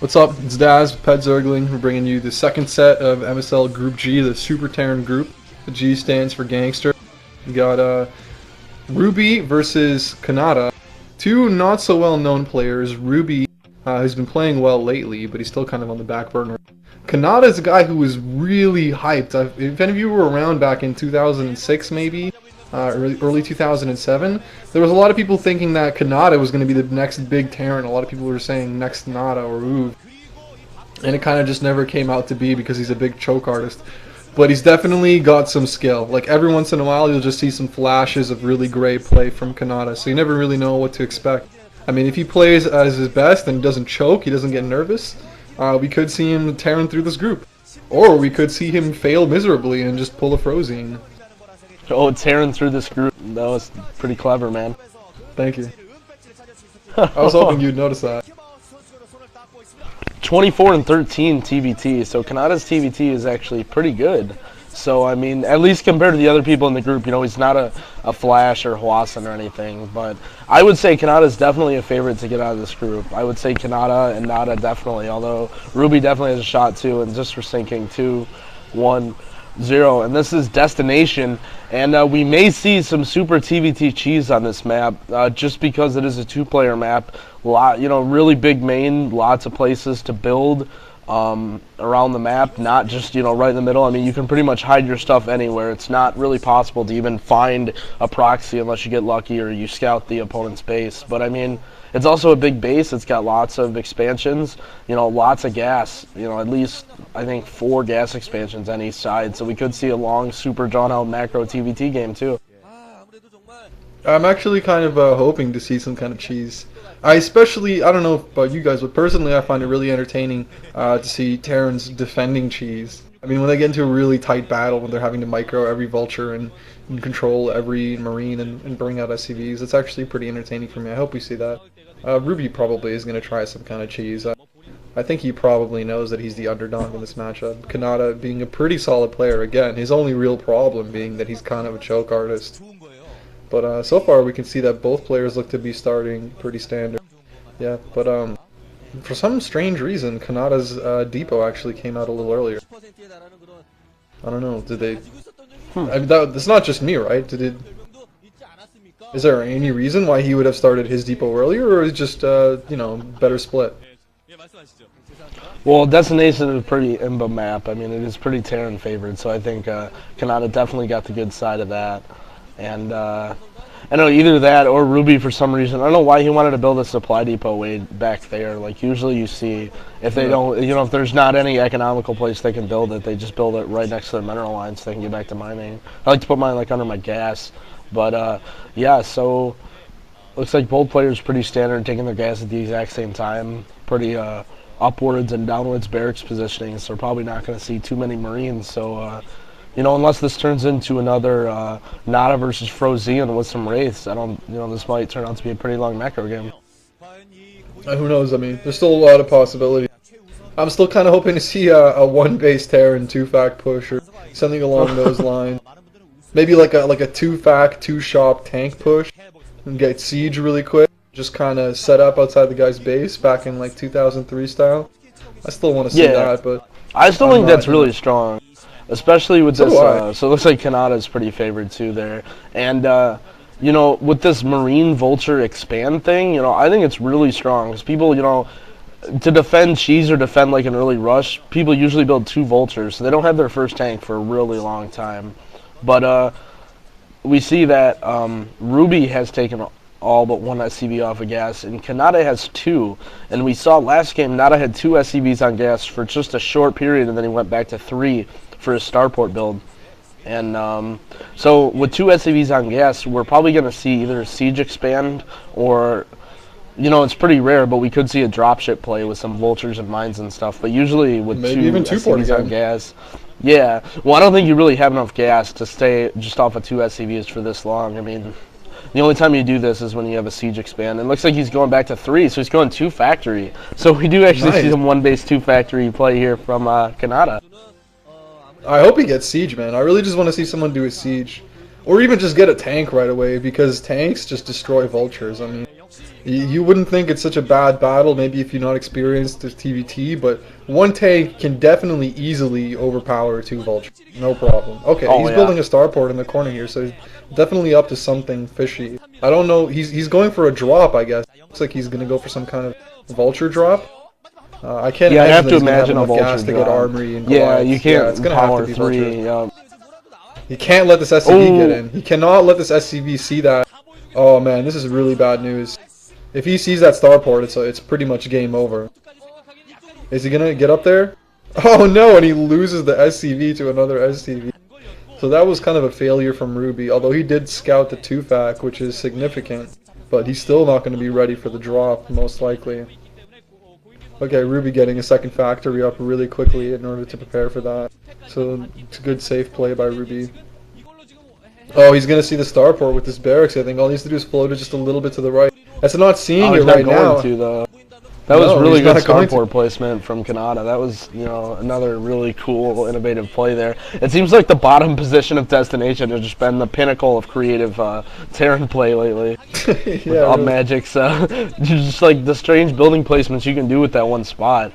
What's up? It's Daz, petzergling. We're bringing you the second set of MSL Group G, the Super Terran group. The G stands for gangster. We got Ruby versus Canata. Two not so well known players. Ruby, who's been playing well lately, but he's still kind of on the back burner. Canata is a guy who was really hyped. If any of you were around back in 2006 maybe, early 2007, there was a lot of people thinking that Canata was going to be the next big Terran. A lot of people were saying next Nada or Uv. And it kind of just never came out to be because he's a big choke artist. But he's definitely got some skill. Like every once in a while you'll just see some flashes of really great play from Canata, so you never really know what to expect. I mean, if he plays as his best and he doesn't choke, he doesn't get nervous, we could see him tearing through this group. Or we could see him fail miserably and just pull a Frozine. Oh, tearing through this group. That was pretty clever, man. Thank you. I was hoping you'd notice that. 24-13 TVT, so Canata's TVT is actually pretty good. So, I mean, at least compared to the other people in the group, you know, he's not a Flash or Hwasan or anything. But I would say Canata's definitely a favorite to get out of this group. I would say Canata and Nada definitely, although Ruby definitely has a shot too, and just for sinking 2-1-0. And this is Destination, and we may see some super TVT cheese on this map, just because it is a two-player map. Really big main, lots of places to build around the map, not just, right in the middle. I mean, you can pretty much hide your stuff anywhere. It's not really possible to even find a proxy unless you get lucky or you scout the opponent's base. But I mean, it's also a big base. It's got lots of expansions, lots of gas, at least I think 4 gas expansions on each side. So we could see a long, super drawn-out macro TVT game too. I'm actually kind of hoping to see some kind of cheese. I don't know about you guys, but personally I find it really entertaining to see Terrans defending cheese. I mean, when they get into a really tight battle, when they're having to micro every vulture and control every marine and bring out SCVs, it's actually pretty entertaining for me. I hope we see that. Ruby probably is going to try some kind of cheese. I think he probably knows that he's the underdog in this matchup. Canata being a pretty solid player, again, his only real problem being that he's kind of a choke artist. But so far we can see that both players look to be starting pretty standard. Yeah, but for some strange reason, Kanata's depot actually came out a little earlier. I don't know, did they... I mean, it's not just me, right? Is there any reason why he would have started his depot earlier, or is it just, better split? Well, Destination is a pretty imba map. I mean, it is pretty Terran favored, so I think Canata definitely got the good side of that. And I know either that or Ruby for some reason. I don't know why he wanted to build a supply depot way back there. Like usually you see if they don't, if there's not any economical place they can build it, they just build it right next to their mineral line so they can get back to mining. I like to put mine like under my gas. But yeah, so looks like both players pretty standard, taking their gas at the exact same time. Pretty upwards and downwards barracks positioning, so we're probably not going to see too many Marines. So unless this turns into another Nada versus Frozine with some Wraiths, this might turn out to be a pretty long macro game. Who knows, I mean, there's still a lot of possibilities. I'm still kind of hoping to see a one-base Terran 2-fac push or something along those lines. Maybe like a 2-fac, 2-shop tank push and get siege really quick. Just kind of set up outside the guy's base back in like 2003 style. I still want to see that, but... I still think that's really strong. Especially with this, so it looks like Canata is pretty favored too there. And, with this Marine Vulture expand thing, I think it's really strong. Because people, to defend cheese or defend like an early rush, people usually build 2 Vultures. So they don't have their first tank for a really long time. But we see that Ruby has taken all but 1 SCV off of gas, and Canata has 2. And we saw last game, Nada had 2 SCVs on gas for just a short period, and then he went back to 3 for his starport build. And so with 2 SCVs on gas, we're probably going to see either a siege expand or, it's pretty rare, but we could see a dropship play with some vultures and mines and stuff. But usually with maybe 2 even SCVs on gas, yeah. Well, I don't think you really have enough gas to stay just off of 2 SCVs for this long. I mean, the only time you do this is when you have a siege expand. And it looks like he's going back to 3, so he's going 2 factory. So we do actually see some 1-base 2 factory play here from Canata. I hope he gets siege, man. I really just want to see someone do a siege. Or even just get a tank right away, because tanks just destroy vultures. I mean, You wouldn't think it's such a bad battle, maybe if you're not experienced with TVT, but one tank can definitely easily overpower two vultures. No problem. Okay, Oh, he's yeah. building a starport in the corner here, so he's definitely up to something fishy. I don't know, he's going for a drop, I guess. Looks like he's going to go for some kind of vulture drop. I can't Yeah, I imagine have that to he's going to have imagine a enough vulture gas to drop. get armory and Yeah, Goliaths. you can't it's going to have power to be 3. vultures. He can't let this SCV get in. He cannot let this SCV see that. Oh man, this is really bad news. If he sees that starport, it's pretty much game over. Is he gonna get up there? Oh no, and he loses the SCV to another SCV. So that was kind of a failure from Ruby, although he did scout the 2-fac, which is significant. But he's still not going to be ready for the drop, most likely. Okay, Ruby getting a second factory up really quickly in order to prepare for that. So it's a good safe play by Ruby. Oh, he's going to see the starport with this barracks, I think. All he needs to do is float it just a little bit to the right. That's not seeing it right now. That was really good he's not going to. starport placement from Canata. That was, another really cool, innovative play there. It seems like the bottom position of Destination has just been the pinnacle of creative Terran play lately. Yeah, really. Magic's, just like the strange building placements you can do with that one spot.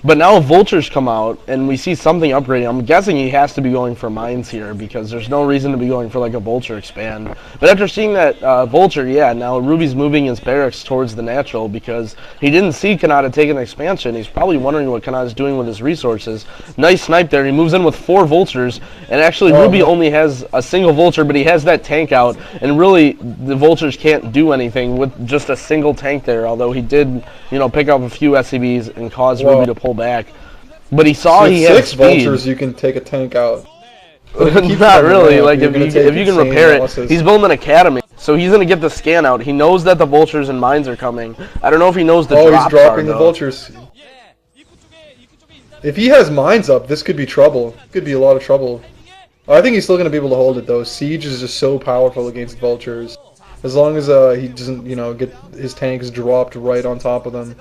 But now vultures come out, and we see something upgrading. I'm guessing he has to be going for mines here, because there's no reason to be going for like a vulture expand. But after seeing that vulture, yeah, now Ruby's moving his barracks towards the natural, because he didn't see Canata take an expansion. He's probably wondering what Kanata's doing with his resources. Nice snipe there. He moves in with 4 vultures, and actually Ruby only has a single vulture, but he has that tank out, and really the vultures can't do anything with just a single tank there, although he did, pick up a few SCVs and cause Ruby to pull back. But he saw he had 6 vultures, you can take a tank out. Not really. Like if you can repair it, he's building an academy, so he's gonna get the scan out. He knows that the vultures and mines are coming. I don't know if he knows the drops he's dropping are, the vultures. If he has mines up, this could be trouble. Could be a lot of trouble. I think he's still gonna be able to hold it though. Siege is just so powerful against vultures. As long as he doesn't, get his tanks dropped right on top of them.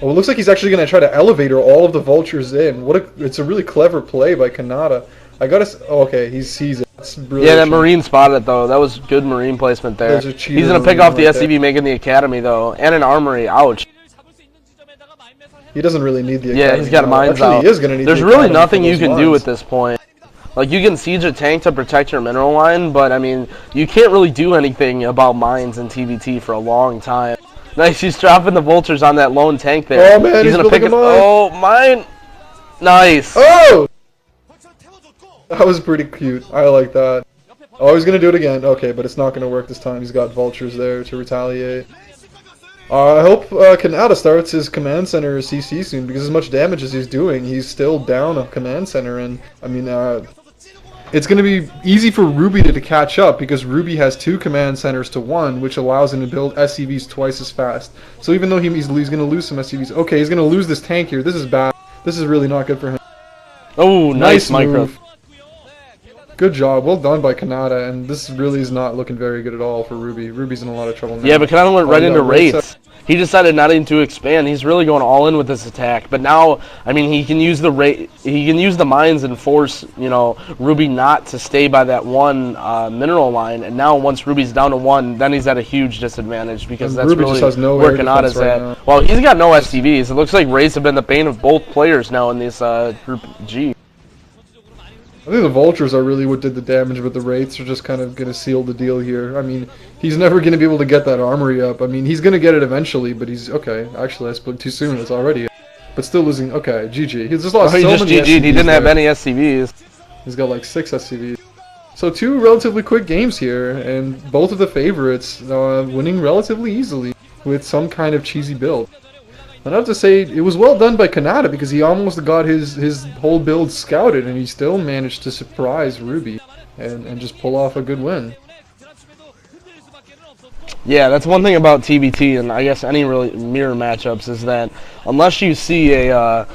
Oh, it looks like he's actually going to try to elevator all of the vultures in. It's a really clever play by Canata. Okay, he sees it. Yeah, that Marine spotted it though. That was good Marine placement there. He's going to pick off the SCV making the academy though, and an armory. Ouch. He doesn't really need the academy. Yeah, he's got mines out. He is going to need There's really nothing you can do at this point. Like, you can siege a tank to protect your mineral line, but, I mean, you can't really do anything about mines in TVT for a long time. Nice, he's dropping the vultures on that lone tank there. Oh, man, he's gonna pick it. Oh, mine! Nice! Oh! That was pretty cute. I like that. Oh, he's going to do it again. Okay, but it's not going to work this time. He's got vultures there to retaliate. I hope Canata starts his command center CC soon, because as much damage as he's doing, he's still down a command center, and, I mean, it's going to be easy for Ruby to catch up, because Ruby has 2 command centers to 1, which allows him to build SCVs twice as fast. So even though he's going to lose some SCVs, okay, he's going to lose this tank here. This is bad. This is really not good for him. Oh, nice micro. Good job. Well done by Canata, and this really is not looking very good at all for Ruby. Ruby's in a lot of trouble now. Yeah, but Canata went right into wraiths. He decided not even to expand. He's really going all in with this attack. But now, I mean, he can use the mines and force, Ruby not to stay by that one mineral line. And now, once Ruby's down to 1, then he's at a huge disadvantage, because that's Ruby really just has no where Canata's at. Now. Well, he's got no SCVs. It looks like wraiths have been the bane of both players now in this Group G. I think the vultures are really what did the damage, but the wraiths are just kind of going to seal the deal here. I mean, he's never going to be able to get that armory up. I mean, he's going to get it eventually, but he's... Okay, actually, I spoke too soon. It's already... But still losing... Okay, GG. He's just lost so many SCVs. He didn't have any SCVs. He's got like 6 SCVs. So 2 relatively quick games here, and both of the favorites winning relatively easily with some kind of cheesy build. I'd have to say it was well done by Canata, because he almost got his whole build scouted, and he still managed to surprise Ruby and just pull off a good win. Yeah, that's one thing about TBT, and I guess any really mirror matchups, is that unless you see a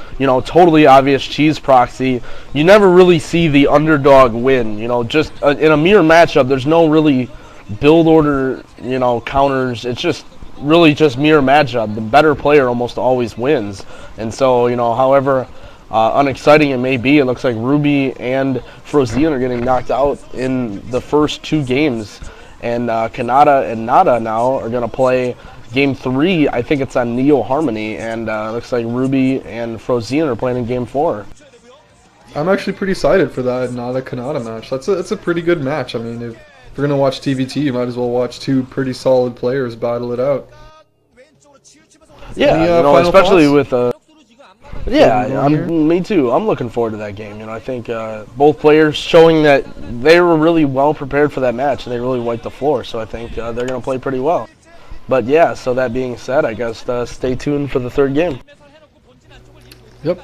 totally obvious cheese proxy, you never really see the underdog win. Just in a mirror matchup, there's no really build order counters. It's just really just mirror matchup. The better player almost always wins. And so, however unexciting it may be, it looks like Ruby and Frozian are getting knocked out in the first 2 games. And Canata and Nada now are going to play Game 3, I think it's on Neo Harmony, and looks like Ruby and Frozine are playing in Game 4. I'm actually pretty excited for that Nada Canata match. That's a pretty good match. I mean, if you're gonna watch TVT, you might as well watch two pretty solid players battle it out. Yeah, Any, especially thoughts? with yeah, me too. I'm looking forward to that game. I think both players showing that they were really well prepared for that match, and they really wiped the floor. So I think they're going to play pretty well. But yeah, so that being said, I guess stay tuned for the third game. Yep.